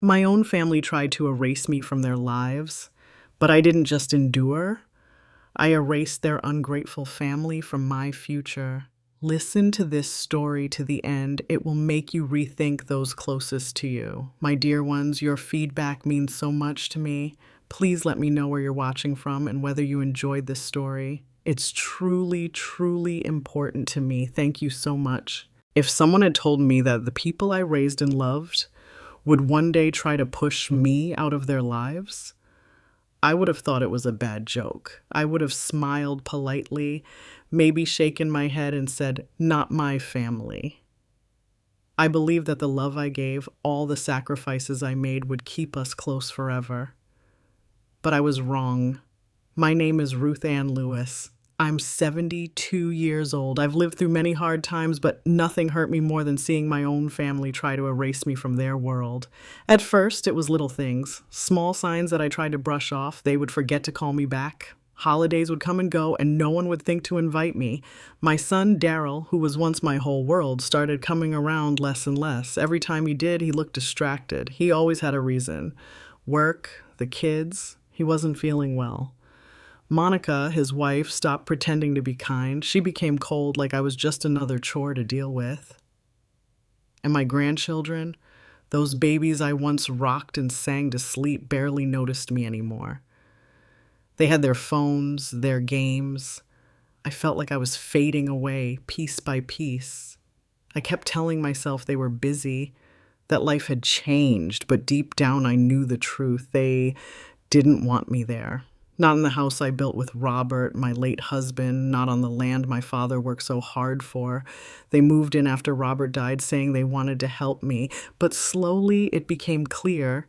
My own family tried to erase me from their lives, but I didn't just endure. I erased their ungrateful family from my future. Listen to this story to the end. It will make you rethink those closest to you. My dear ones, your feedback means so much to me. Please let me know where you're watching from and whether you enjoyed this story. It's truly, truly important to me. Thank you so much. If someone had told me that the people I raised and loved would one day try to push me out of their lives, I would have thought it was a bad joke. I would have smiled politely, maybe shaken my head and said, "Not my family." I believe that the love I gave, all the sacrifices I made would keep us close forever. But I was wrong. My name is Ruth Ann Lewis. I'm 72 years old. I've lived through many hard times, but nothing hurt me more than seeing my own family try to erase me from their world. At first, it was little things, small signs that I tried to brush off. They would forget to call me back. Holidays would come and go, and no one would think to invite me. My son, Daryl, who was once my whole world, started coming around less and less. Every time he did, he looked distracted. He always had a reason. Work, the kids, he wasn't feeling well. Monica, his wife, stopped pretending to be kind. She became cold, like I was just another chore to deal with. And my grandchildren, those babies I once rocked and sang to sleep, barely noticed me anymore. They had their phones, their games. I felt like I was fading away, piece by piece. I kept telling myself they were busy, that life had changed, but deep down I knew the truth. They didn't want me there. Not in the house I built with Robert, my late husband, not on the land my father worked so hard for. They moved in after Robert died, saying they wanted to help me, but slowly it became clear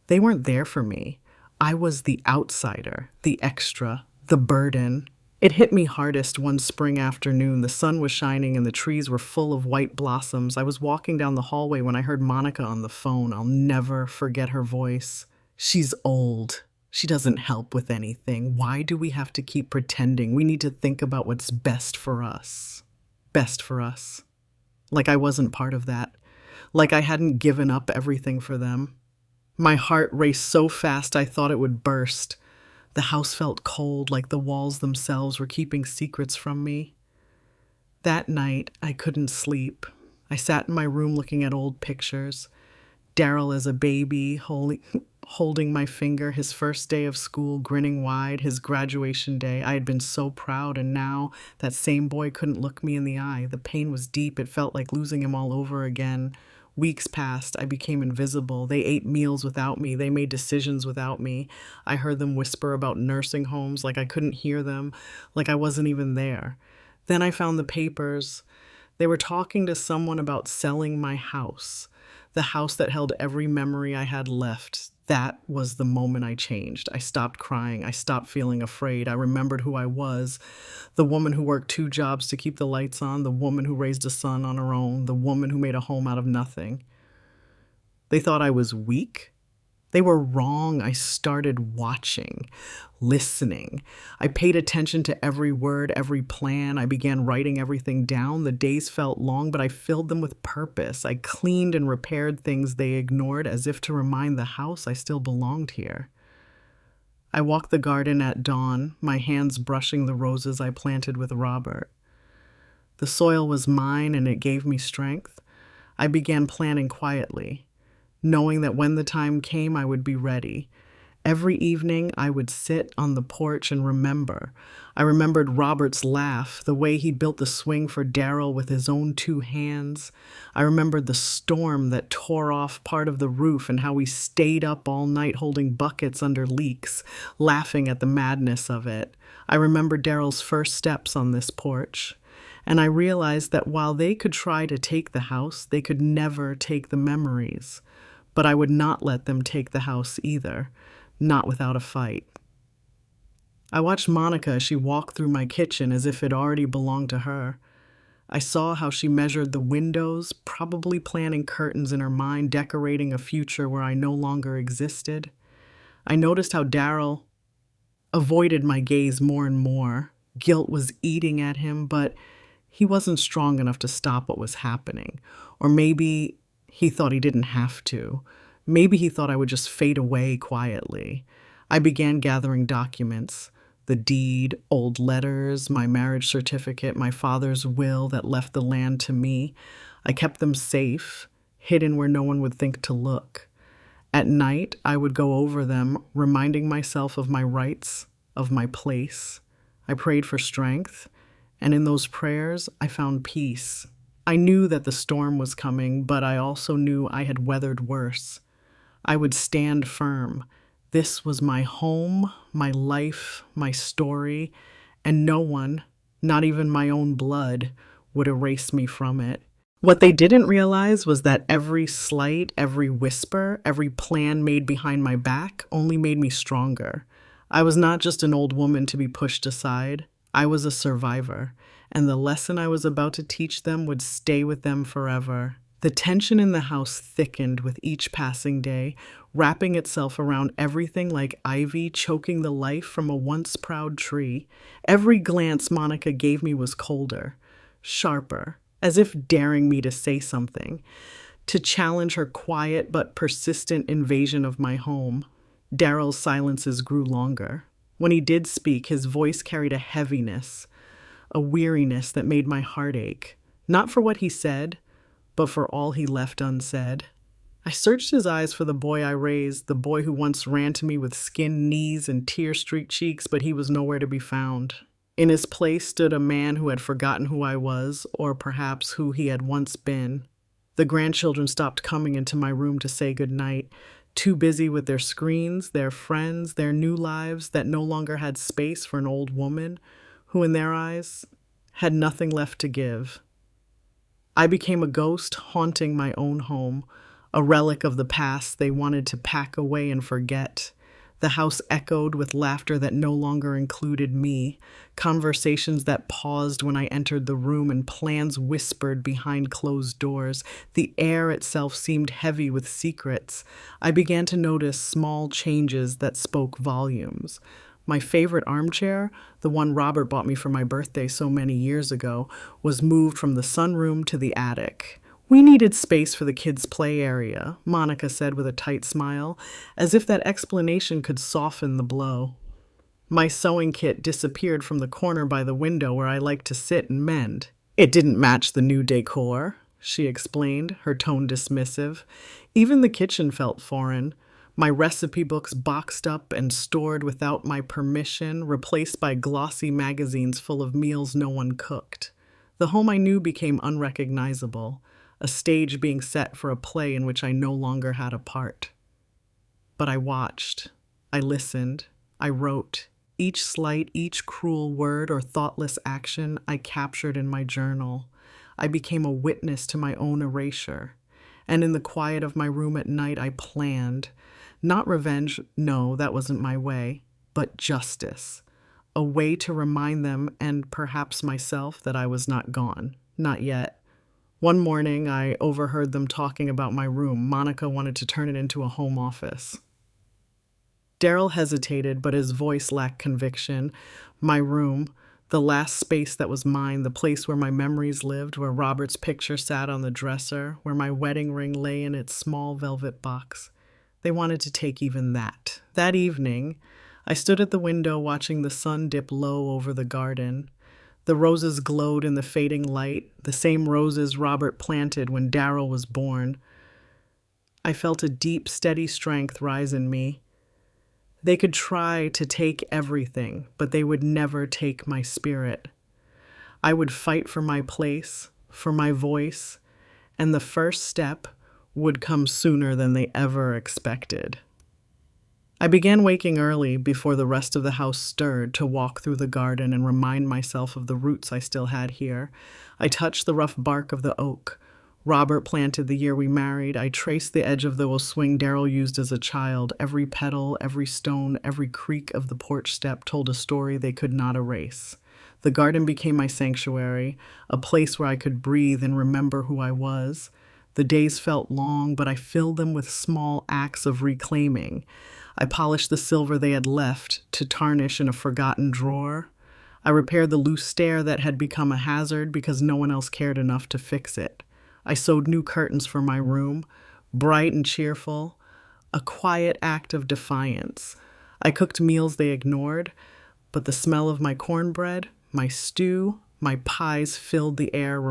they weren't there for me. I was the outsider, the extra, the burden. It hit me hardest one spring afternoon. The sun was shining and the trees were full of white blossoms. I was walking down the hallway when I heard Monica on the phone. I'll never forget her voice. "She's old. She doesn't help with anything. Why do we have to keep pretending? We need to think about what's best for us." Best for us. Like I wasn't part of that. Like I hadn't given up everything for them. My heart raced so fast I thought it would burst. The house felt cold, like the walls themselves were keeping secrets from me. That night, I couldn't sleep. I sat in my room looking at old pictures. Daryl as a baby, holding my finger, his first day of school, grinning wide, his graduation day. I had been so proud, and now that same boy couldn't look me in the eye. The pain was deep. It felt like losing him all over again. Weeks passed. I became invisible. They ate meals without me. They made decisions without me. I heard them whisper about nursing homes like I couldn't hear them, like I wasn't even there. Then I found the papers. They were talking to someone about selling my house, the house that held every memory I had left. That was the moment I changed. I stopped crying. I stopped feeling afraid. I remembered who I was, the woman who worked 2 jobs to keep the lights on, the woman who raised a son on her own, the woman who made a home out of nothing. They thought I was weak. They were wrong. I started watching, listening. I paid attention to every word, every plan. I began writing everything down. The days felt long, but I filled them with purpose. I cleaned and repaired things they ignored as if to remind the house I still belonged here. I walked the garden at dawn, my hands brushing the roses I planted with Robert. The soil was mine and it gave me strength. I began planning quietly, knowing that when the time came, I would be ready. Every evening, I would sit on the porch and remember. I remembered Robert's laugh, the way he built the swing for Daryl with his own 2 hands. I remembered the storm that tore off part of the roof and how we stayed up all night holding buckets under leaks, laughing at the madness of it. I remembered Daryl's first steps on this porch. And I realized that while they could try to take the house, they could never take the memories. But I would not let them take the house either, not without a fight. I watched Monica as she walked through my kitchen as if it already belonged to her. I saw how she measured the windows, probably planning curtains in her mind, decorating a future where I no longer existed. I noticed how Daryl avoided my gaze more and more. Guilt was eating at him, but he wasn't strong enough to stop what was happening. Or maybe he thought he didn't have to. Maybe he thought I would just fade away quietly. I began gathering documents: the deed, old letters, my marriage certificate, my father's will that left the land to me. I kept them safe, hidden where no one would think to look. At night, I would go over them, reminding myself of my rights, of my place. I prayed for strength, and in those prayers, I found peace. I knew that the storm was coming, but I also knew I had weathered worse. I would stand firm. This was my home, my life, my story, and no one, not even my own blood, would erase me from it. What they didn't realize was that every slight, every whisper, every plan made behind my back only made me stronger. I was not just an old woman to be pushed aside. I was a survivor, and the lesson I was about to teach them would stay with them forever. The tension in the house thickened with each passing day, wrapping itself around everything like ivy choking the life from a once proud tree. Every glance Monica gave me was colder, sharper, as if daring me to say something, to challenge her quiet but persistent invasion of my home. Daryl's silences grew longer. When he did speak, his voice carried a heaviness, a weariness that made my heart ache, not for what he said, but for all he left unsaid. I searched his eyes for the boy I raised, the boy who once ran to me with skinned knees and tear-streaked cheeks, but he was nowhere to be found. In his place stood a man who had forgotten who I was, or perhaps who he had once been. The grandchildren stopped coming into my room to say goodnight, too busy with their screens, their friends, their new lives that no longer had space for an old woman who, in their eyes, had nothing left to give. I became a ghost haunting my own home, a relic of the past they wanted to pack away and forget. The house echoed with laughter that no longer included me, conversations that paused when I entered the room, and plans whispered behind closed doors. The air itself seemed heavy with secrets. I began to notice small changes that spoke volumes. My favorite armchair, the one Robert bought me for my birthday so many years ago, was moved from the sunroom to the attic. We needed space for the kids' play area, Monica said with a tight smile, as if that explanation could soften the blow. My sewing kit disappeared from the corner by the window where I liked to sit and mend. It didn't match the new decor, she explained, her tone dismissive. Even the kitchen felt foreign. My recipe books boxed up and stored without my permission, replaced by glossy magazines full of meals no one cooked. The home I knew became unrecognizable, a stage being set for a play in which I no longer had a part. But I watched, I listened, I wrote. Each slight, each cruel word or thoughtless action I captured in my journal. I became a witness to my own erasure. And in the quiet of my room at night, I planned. Not revenge, no, that wasn't my way, but justice. A way to remind them, and perhaps myself, that I was not gone. Not yet. One morning, I overheard them talking about my room. Monica wanted to turn it into a home office. Daryl hesitated, but his voice lacked conviction. My room, the last space that was mine, the place where my memories lived, where Robert's picture sat on the dresser, where my wedding ring lay in its small velvet box. They wanted to take even that. That evening, I stood at the window watching the sun dip low over the garden. The roses glowed in the fading light, the same roses Robert planted when Daryl was born. I felt a deep, steady strength rise in me. They could try to take everything, but they would never take my spirit. I would fight for my place, for my voice, and the first step would come sooner than they ever expected. I began waking early before the rest of the house stirred to walk through the garden and remind myself of the roots I still had here. I touched the rough bark of the oak Robert planted the year we married. I traced the edge of the swing Daryl used as a child. Every petal, every stone, every creak of the porch step told a story they could not erase. The garden became my sanctuary, a place where I could breathe and remember who I was. The days felt long, but I filled them with small acts of reclaiming. I polished the silver they had left to tarnish in a forgotten drawer. I repaired the loose stair that had become a hazard because no one else cared enough to fix it. I sewed new curtains for my room, bright and cheerful. a quiet act of defiance. I cooked meals they ignored, but the smell of my cornbread, my stew, my pies filled the air,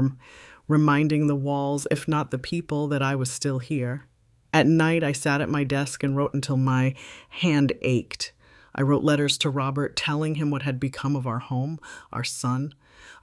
reminding the walls, if not the people, that I was still here. At night, I sat at my desk and wrote until my hand ached. I wrote letters to Robert telling him what had become of our home, our son.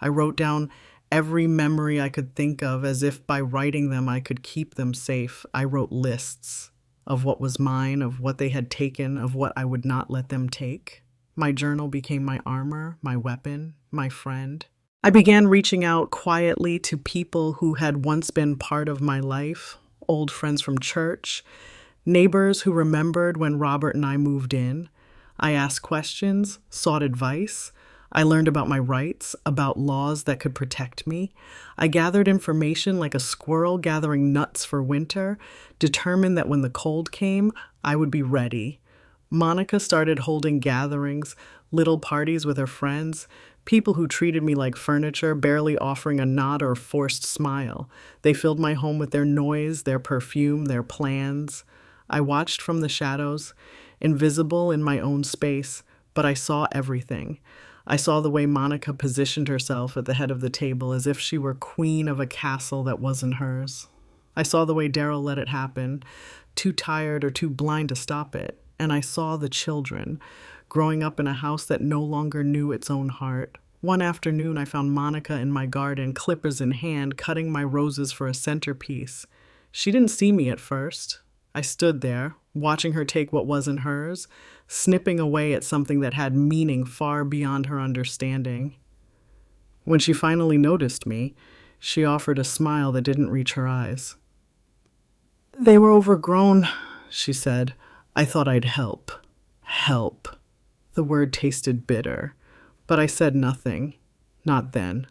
I wrote down every memory I could think of, as if by writing them I could keep them safe. I wrote lists of what was mine, of what they had taken, of what I would not let them take. My journal became my armor, my weapon, my friend. I began reaching out quietly to people who had once been part of my life, old friends from church, neighbors who remembered when Robert and I moved in. I asked questions, sought advice. I learned about my rights, about laws that could protect me. I gathered information like a squirrel gathering nuts for winter, determined that when the cold came, I would be ready. Monica started holding gatherings, little parties with her friends, people who treated me like furniture, barely offering a nod or a forced smile. They filled my home with their noise, their perfume, their plans. I watched from the shadows, invisible in my own space, but I saw everything. I saw the way Monica positioned herself at the head of the table as if she were queen of a castle that wasn't hers. I saw the way Daryl let it happen, too tired or too blind to stop it. And I saw the children, growing up in a house that no longer knew its own heart. One afternoon, I found Monica in my garden, clippers in hand, cutting my roses for a centerpiece. She didn't see me at first. I stood there, watching her take what wasn't hers, snipping away at something that had meaning far beyond her understanding. When she finally noticed me, she offered a smile that didn't reach her eyes. "They were overgrown," she said. "I thought I'd help." Help. The word tasted bitter, but I said nothing. Not then.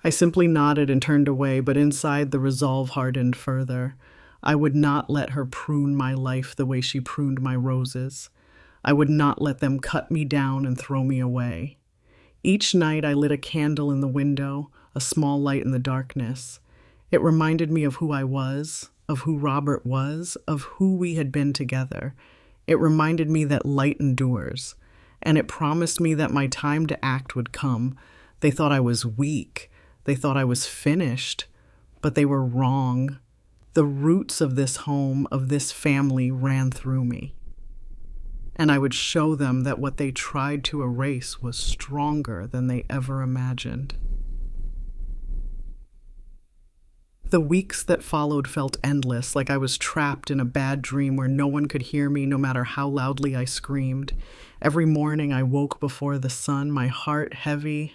I simply nodded and turned away, but inside the resolve hardened further. I would not let her prune my life the way she pruned my roses. I would not let them cut me down and throw me away. Each night I lit a candle in the window, a small light in the darkness. It reminded me of who I was, of who Robert was, of who we had been together. It reminded me that light endures, and it promised me that my time to act would come. They thought I was weak. They thought I was finished, but they were wrong. The roots of this home, of this family, ran through me. And I would show them that what they tried to erase was stronger than they ever imagined. The weeks that followed felt endless, like I was trapped in a bad dream where no one could hear me no matter how loudly I screamed. Every morning I woke before the sun, my heart heavy,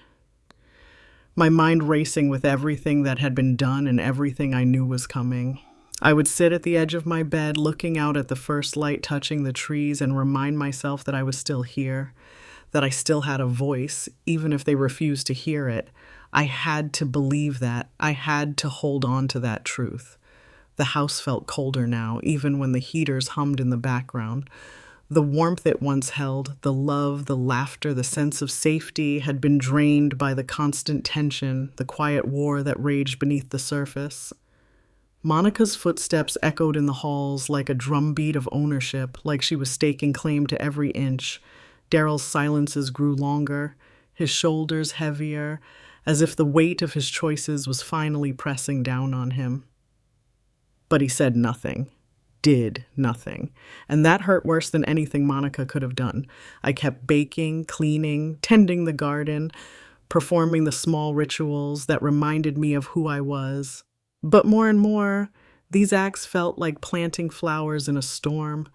my mind racing with everything that had been done and everything I knew was coming. I would sit at the edge of my bed, looking out at the first light touching the trees, and remind myself that I was still here, that I still had a voice, even if they refused to hear it. I had to believe that. I had to hold on to that truth. The house felt colder now, even when the heaters hummed in the background. The warmth it once held, the love, the laughter, the sense of safety had been drained by the constant tension, the quiet war that raged beneath the surface. Monica's footsteps echoed in the halls like a drumbeat of ownership, like she was staking claim to every inch. Daryl's silences grew longer, his shoulders heavier, as if the weight of his choices was finally pressing down on him. But he said nothing, did nothing, and that hurt worse than anything Monica could have done. I kept baking, cleaning, tending the garden, performing the small rituals that reminded me of who I was. But more and more, these acts felt like planting flowers in a storm.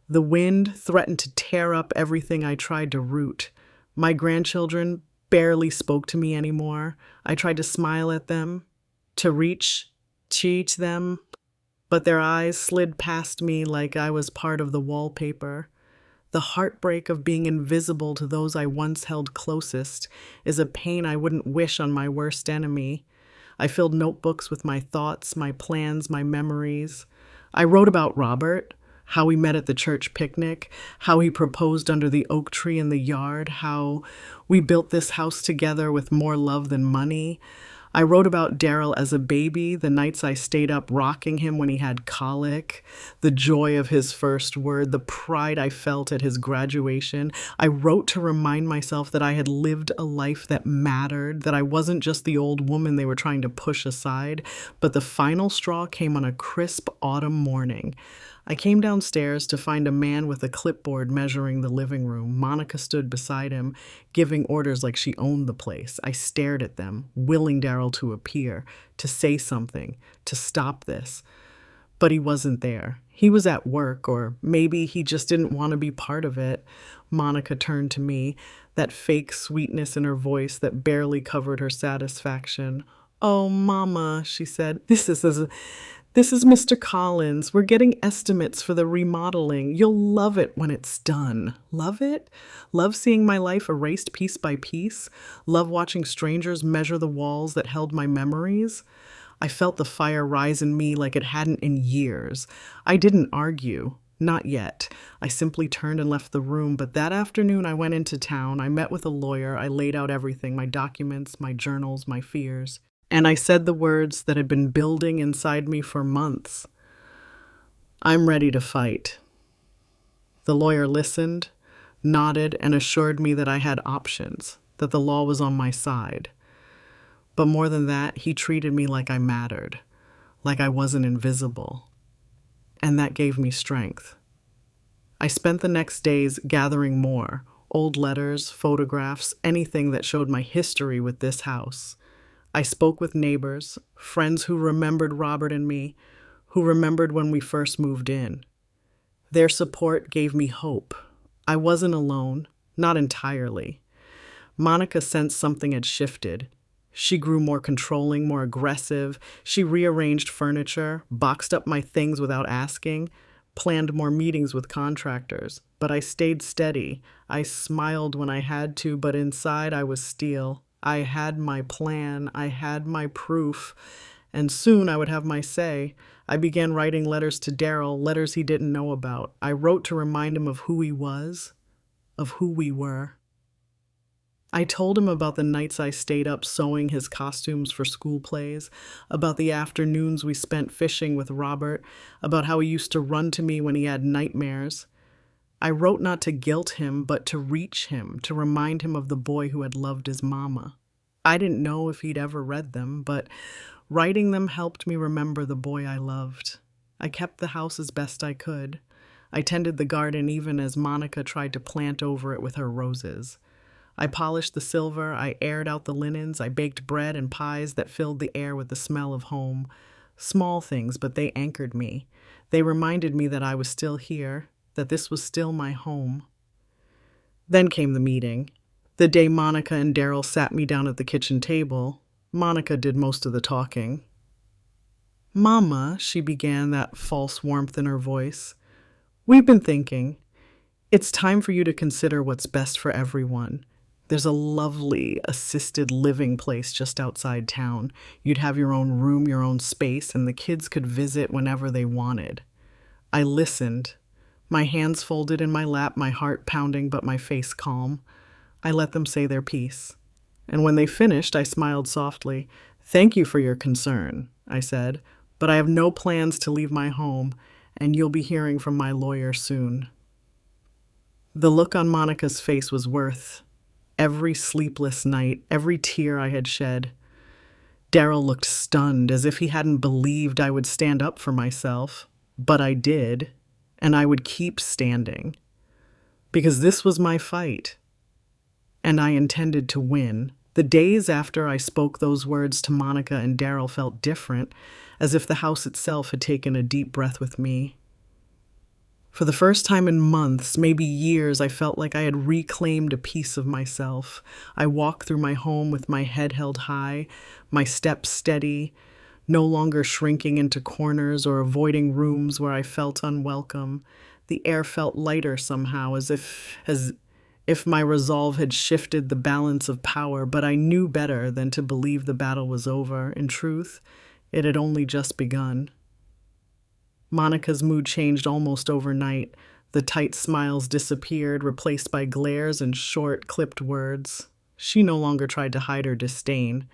The wind threatened to tear up everything I tried to root. My grandchildren barely spoke to me anymore. I tried to smile at them, to reach them, but their eyes slid past me like I was part of the wallpaper. The heartbreak of being invisible to those I once held closest is a pain I wouldn't wish on my worst enemy. I filled notebooks with my thoughts, my plans, my memories. I wrote about Robert, how we met at the church picnic, how he proposed under the oak tree in the yard, how we built this house together with more love than money. I wrote about Daryl as a baby, the nights I stayed up rocking him when he had colic, the joy of his first word, the pride I felt at his graduation. I wrote to remind myself that I had lived a life that mattered, that I wasn't just the old woman they were trying to push aside, but the final straw came on a crisp autumn morning. I came downstairs to find a man with a clipboard measuring the living room. Monica stood beside him, giving orders like she owned the place. I stared at them, willing Daryl to appear, to say something, to stop this. But he wasn't there. He was at work, or maybe he just didn't want to be part of it. Monica turned to me, that fake sweetness in her voice that barely covered her satisfaction. "Oh, Mama," she said, This is Mr. Collins. We're getting estimates for the remodeling. You'll love it when it's done." Love it? Love seeing my life erased piece by piece? Love watching strangers measure the walls that held my memories? I felt the fire rise in me like it hadn't in years. I didn't argue. Not yet. I simply turned and left the room, but that afternoon I went into town. I met with a lawyer. I laid out everything, my documents, my journals, my fears. And I said the words that had been building inside me for months. "I'm ready to fight." The lawyer listened, nodded, and assured me that I had options, that the law was on my side. But more than that, he treated me like I mattered, like I wasn't invisible. And that gave me strength. I spent the next days gathering more, old letters, photographs, anything that showed my history with this house. I spoke with neighbors, friends who remembered Robert and me, who remembered when we first moved in. Their support gave me hope. I wasn't alone, not entirely. Monica sensed something had shifted. She grew more controlling, more aggressive. She rearranged furniture, boxed up my things without asking, planned more meetings with contractors. But I stayed steady. I smiled when I had to, but inside I was steel. I had my plan, I had my proof, and soon I would have my say. I began writing letters to Daryl, letters he didn't know about. I wrote to remind him of who he was, of who we were. I told him about the nights I stayed up sewing his costumes for school plays, about the afternoons we spent fishing with Robert, about how he used to run to me when he had nightmares. I wrote not to guilt him, but to reach him, to remind him of the boy who had loved his mama. I didn't know if he'd ever read them, but writing them helped me remember the boy I loved. I kept the house as best I could. I tended the garden even as Monica tried to plant over it with her roses. I polished the silver, I aired out the linens, I baked bread and pies that filled the air with the smell of home. Small things, but they anchored me. They reminded me that I was still here, that this was still my home. Then came the meeting. The day Monica and Daryl sat me down at the kitchen table, Monica did most of the talking. "Mama," she began, that false warmth in her voice, "we've been thinking. It's time for you to consider what's best for everyone. There's a lovely assisted living place just outside town. You'd have your own room, your own space, and the kids could visit whenever they wanted." I listened. My hands folded in my lap, my heart pounding, but my face calm. I let them say their piece. And when they finished, I smiled softly. "Thank you for your concern," I said, "but I have no plans to leave my home, and you'll be hearing from my lawyer soon." The look on Monica's face was worth every sleepless night, every tear I had shed. Daryl looked stunned, as if he hadn't believed I would stand up for myself. But I did. And I would keep standing, because this was my fight, and I intended to win. The days after I spoke those words to Monica and Daryl felt different, as if the house itself had taken a deep breath with me. For the first time in months, maybe years, I felt like I had reclaimed a piece of myself. I walked through my home with my head held high, my steps steady, no longer shrinking into corners or avoiding rooms where I felt unwelcome. The air felt lighter somehow, as if my resolve had shifted the balance of power, but I knew better than to believe the battle was over. In truth, it had only just begun. Monica's mood changed almost overnight. The tight smiles disappeared, replaced by glares and short, clipped words. She no longer tried to hide her disdain.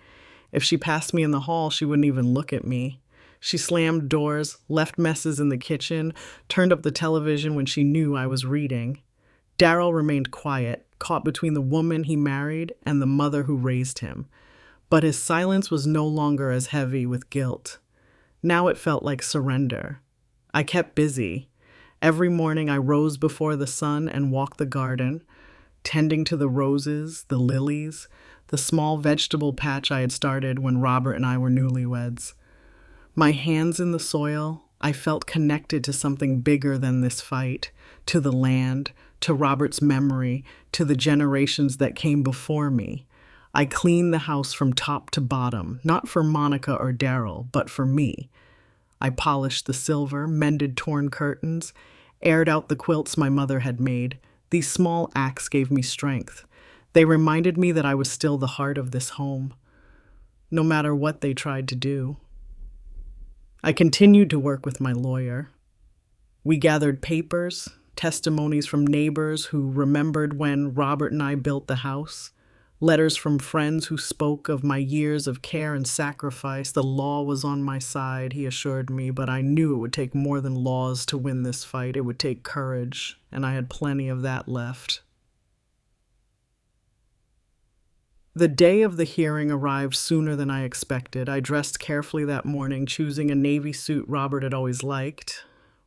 If she passed me in the hall, she wouldn't even look at me. She slammed doors, left messes in the kitchen, turned up the television when she knew I was reading. Darryl remained quiet, caught between the woman he married and the mother who raised him. But his silence was no longer as heavy with guilt. Now it felt like surrender. I kept busy. Every morning I rose before the sun and walked the garden, tending to the roses, the lilies, the small vegetable patch I had started when Robert and I were newlyweds. My hands in the soil, I felt connected to something bigger than this fight, to the land, to Robert's memory, to the generations that came before me. I cleaned the house from top to bottom, not for Monica or Darryl, but for me. I polished the silver, mended torn curtains, aired out the quilts my mother had made. These small acts gave me strength. They reminded me that I was still the heart of this home, no matter what they tried to do. I continued to work with my lawyer. We gathered papers, testimonies from neighbors who remembered when Robert and I built the house, letters from friends who spoke of my years of care and sacrifice. The law was on my side, he assured me, but I knew it would take more than laws to win this fight. It would take courage, and I had plenty of that left. The day of the hearing arrived sooner than I expected. I dressed carefully that morning, choosing a navy suit Robert had always liked,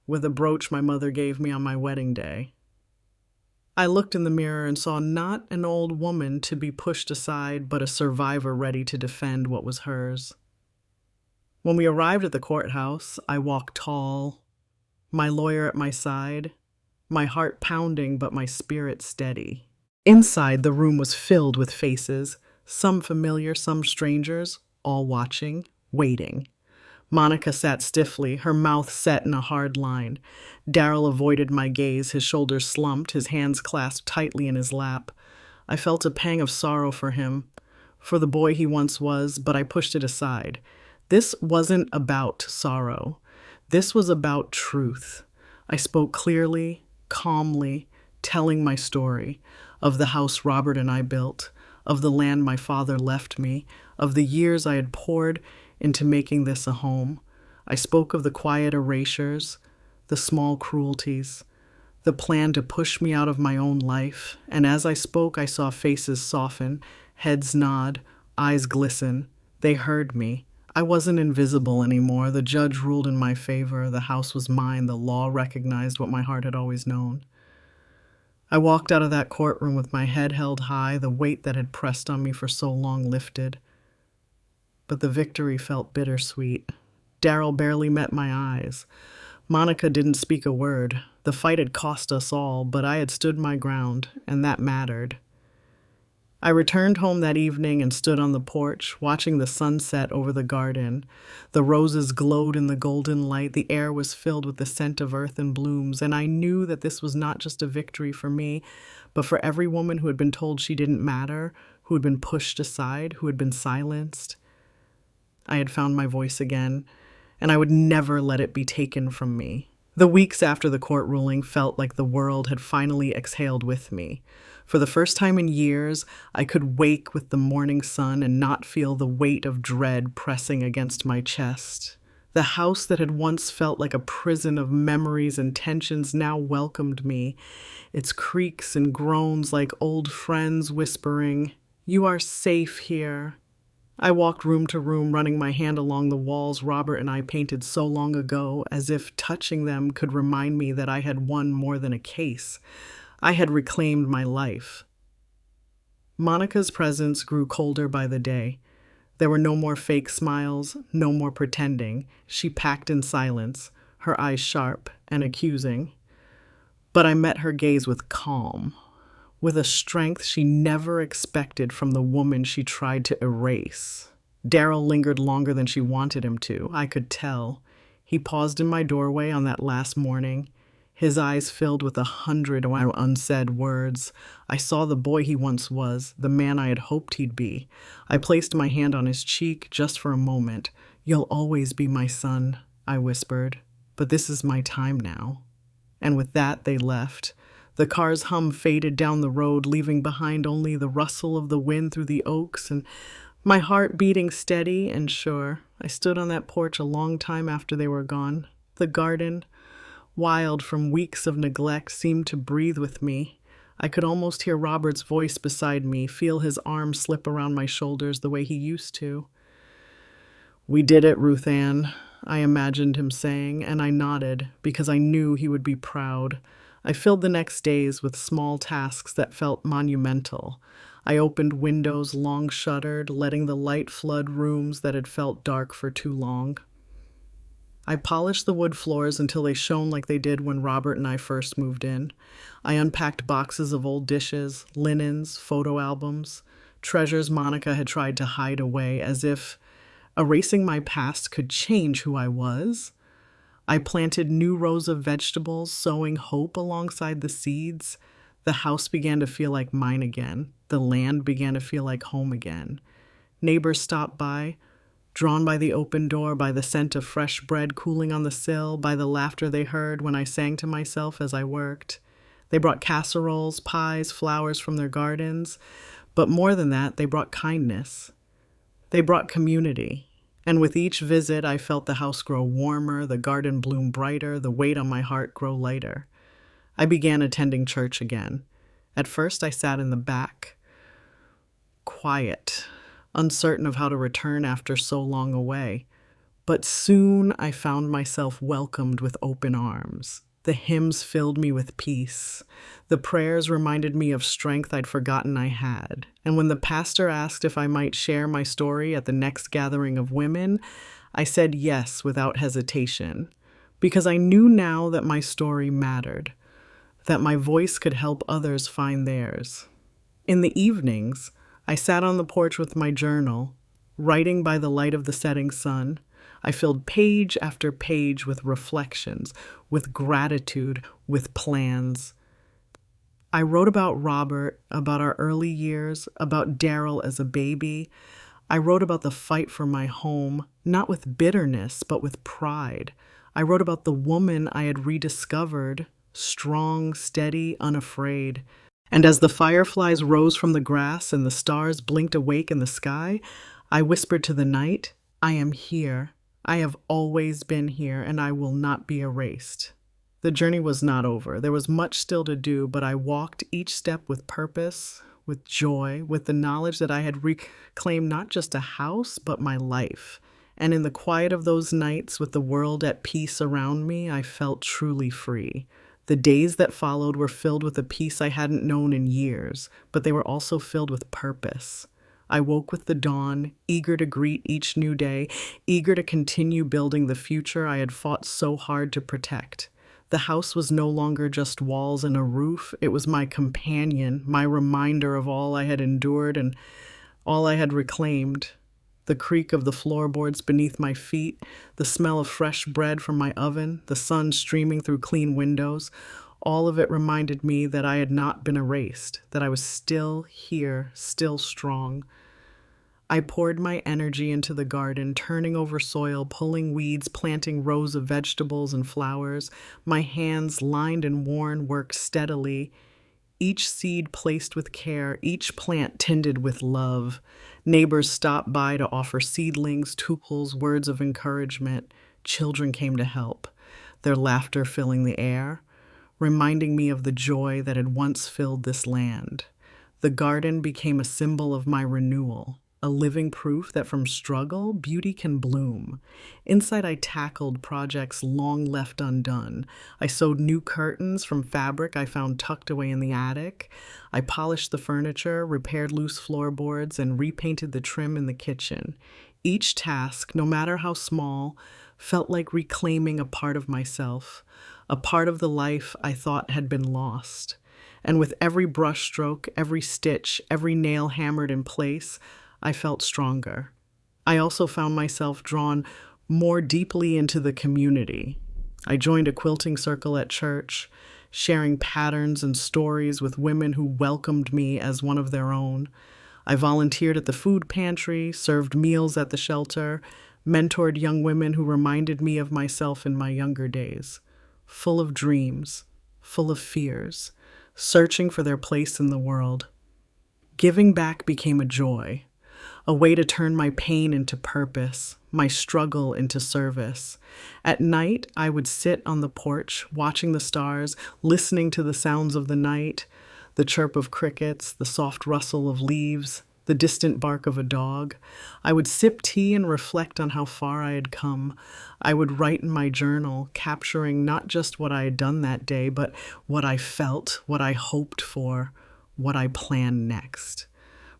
with a brooch my mother gave me on my wedding day. I looked in the mirror and saw not an old woman to be pushed aside, but a survivor ready to defend what was hers. When we arrived at the courthouse, I walked tall, my lawyer at my side, my heart pounding but my spirit steady. Inside, the room was filled with faces, some familiar, some strangers, all watching, waiting. Monica sat stiffly, her mouth set in a hard line. Darryl avoided my gaze, his shoulders slumped, his hands clasped tightly in his lap. I felt a pang of sorrow for him, for the boy he once was, but I pushed it aside. This wasn't about sorrow. This was about truth. I spoke clearly, calmly, telling my story of the house Robert and I built, of the land my father left me, of the years I had poured into making this a home. I spoke of the quiet erasures, the small cruelties, the plan to push me out of my own life, and as I spoke, I saw faces soften, heads nod, eyes glisten. They heard me. I wasn't invisible anymore. The judge ruled in my favor. The house was mine. The law recognized what my heart had always known. I walked out of that courtroom with my head held high, the weight that had pressed on me for so long lifted. But the victory felt bittersweet. Darryl barely met my eyes. Monica didn't speak a word. The fight had cost us all, but I had stood my ground, and that mattered. I returned home that evening and stood on the porch, watching the sunset over the garden. The roses glowed in the golden light. The air was filled with the scent of earth and blooms, and I knew that this was not just a victory for me, but for every woman who had been told she didn't matter, who had been pushed aside, who had been silenced. I had found my voice again, and I would never let it be taken from me. The weeks after the court ruling felt like the world had finally exhaled with me. For the first time in years, I could wake with the morning sun and not feel the weight of dread pressing against my chest. The house that had once felt like a prison of memories and tensions now welcomed me, its creaks and groans like old friends whispering, "You are safe here." I walked room to room, running my hand along the walls Robert and I painted so long ago, as if touching them could remind me that I had won more than a case. I had reclaimed my life. Monica's presence grew colder by the day. There were no more fake smiles, no more pretending. She packed in silence, her eyes sharp and accusing. But I met her gaze with calm, with a strength she never expected from the woman she tried to erase. Darryl lingered longer than she wanted him to, I could tell. He paused in my doorway on that last morning, his eyes filled with 100 unsaid words. I saw the boy he once was, the man I had hoped he'd be. I placed my hand on his cheek just for a moment. "You'll always be my son," I whispered, "but this is my time now." And with that, they left. The car's hum faded down the road, leaving behind only the rustle of the wind through the oaks and My heart beating steady and sure. I stood on that porch a long time after they were gone. The garden, wild from weeks of neglect, seemed to breathe with me. I could almost hear Robert's voice beside me, feel his arm slip around my shoulders the way he used to. "We did it, Ruth Ann," I imagined him saying, and I nodded because I knew he would be proud. I filled the next days with small tasks that felt monumental. I opened windows long shuttered, letting the light flood rooms that had felt dark for too long. I polished the wood floors until they shone like they did when Robert and I first moved in. I unpacked boxes of old dishes, linens, photo albums, treasures Monica had tried to hide away, as if erasing my past could change who I was. I planted new rows of vegetables, sowing hope alongside the seeds. The house began to feel like mine again. The land began to feel like home again. Neighbors stopped by, drawn by the open door, by the scent of fresh bread cooling on the sill, by the laughter they heard when I sang to myself as I worked. They brought casseroles, pies, flowers from their gardens, but more than that, they brought kindness. They brought community. And with each visit, I felt the house grow warmer, the garden bloom brighter, the weight on my heart grow lighter. I began attending church again. At first, I sat in the back, quiet, uncertain of how to return after so long away. But soon I found myself welcomed with open arms. The hymns filled me with peace. The prayers reminded me of strength I'd forgotten I had. And when the pastor asked if I might share my story at the next gathering of women, I said yes without hesitation, because I knew now that my story mattered, that my voice could help others find theirs. In the evenings, I sat on the porch with my journal, writing by the light of the setting sun. I filled page after page with reflections, with gratitude, with plans. I wrote about Robert, about our early years, about Daryl as a baby. I wrote about the fight for my home, not with bitterness, but with pride. I wrote about the woman I had rediscovered, strong, steady, unafraid. And as the fireflies rose from the grass and the stars blinked awake in the sky, I whispered to the night, "I am here. I have always been here, and I will not be erased." The journey was not over. There was much still to do, but I walked each step with purpose, with joy, with the knowledge that I had reclaimed not just a house, but my life. And in the quiet of those nights, with the world at peace around me, I felt truly free. The days that followed were filled with a peace I hadn't known in years, but they were also filled with purpose. I woke with the dawn, eager to greet each new day, eager to continue building the future I had fought so hard to protect. The house was no longer just walls and a roof. It was my companion, my reminder of all I had endured and all I had reclaimed. The creak of the floorboards beneath my feet, the smell of fresh bread from my oven, the sun streaming through clean windows, all of it reminded me that I had not been erased, that I was still here, still strong. I poured my energy into the garden, turning over soil, pulling weeds, planting rows of vegetables and flowers. My hands, lined and worn, worked steadily, each seed placed with care, each plant tended with love. Neighbors stopped by to offer seedlings, tools, words of encouragement. Children came to help, their laughter filling the air, reminding me of the joy that had once filled this land. The garden became a symbol of my renewal, a living proof that from struggle, beauty can bloom. Inside, I tackled projects long left undone. I sewed new curtains from fabric I found tucked away in the attic. I polished the furniture, repaired loose floorboards, and repainted the trim in the kitchen. Each task, no matter how small, felt like reclaiming a part of myself, a part of the life I thought had been lost. And with every brushstroke, every stitch, every nail hammered in place, I felt stronger. I also found myself drawn more deeply into the community. I joined a quilting circle at church, sharing patterns and stories with women who welcomed me as one of their own. I volunteered at the food pantry, served meals at the shelter, mentored young women who reminded me of myself in my younger days, full of dreams, full of fears, searching for their place in the world. Giving back became a joy a way to turn my pain into purpose, my struggle into service. At night, I would sit on the porch, watching the stars, listening to the sounds of the night, the chirp of crickets, the soft rustle of leaves, the distant bark of a dog. I would sip tea and reflect on how far I had come. I would write in my journal, capturing not just what I had done that day, but what I felt, what I hoped for, what I planned next.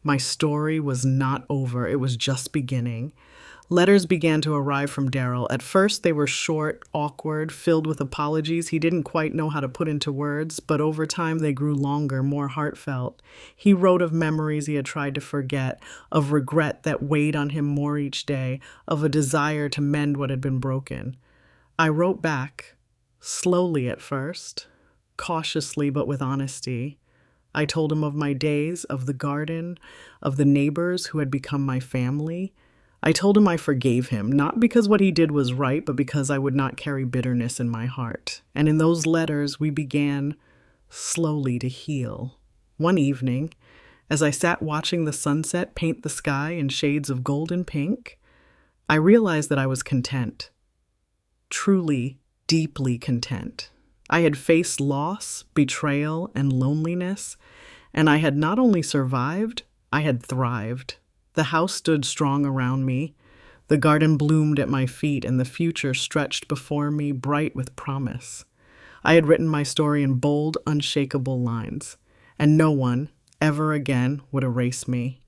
My story was not over, it was just beginning. Letters began to arrive from Daryl. At first, they were short, awkward, filled with apologies he didn't quite know how to put into words, but over time they grew longer, more heartfelt. He wrote of memories he had tried to forget, of regret that weighed on him more each day, of a desire to mend what had been broken. I wrote back, slowly at first, cautiously but with honesty. I told him of my days, of the garden, of the neighbors who had become my family. I told him I forgave him, not because what he did was right, but because I would not carry bitterness in my heart. And in those letters, we began slowly to heal. One evening, as I sat watching the sunset paint the sky in shades of gold and pink, I realized that I was content. Truly, deeply content. I had faced loss, betrayal, and loneliness, and I had not only survived, I had thrived. The house stood strong around me, the garden bloomed at my feet, and the future stretched before me, bright with promise. I had written my story in bold, unshakable lines, and no one, ever again, would erase me.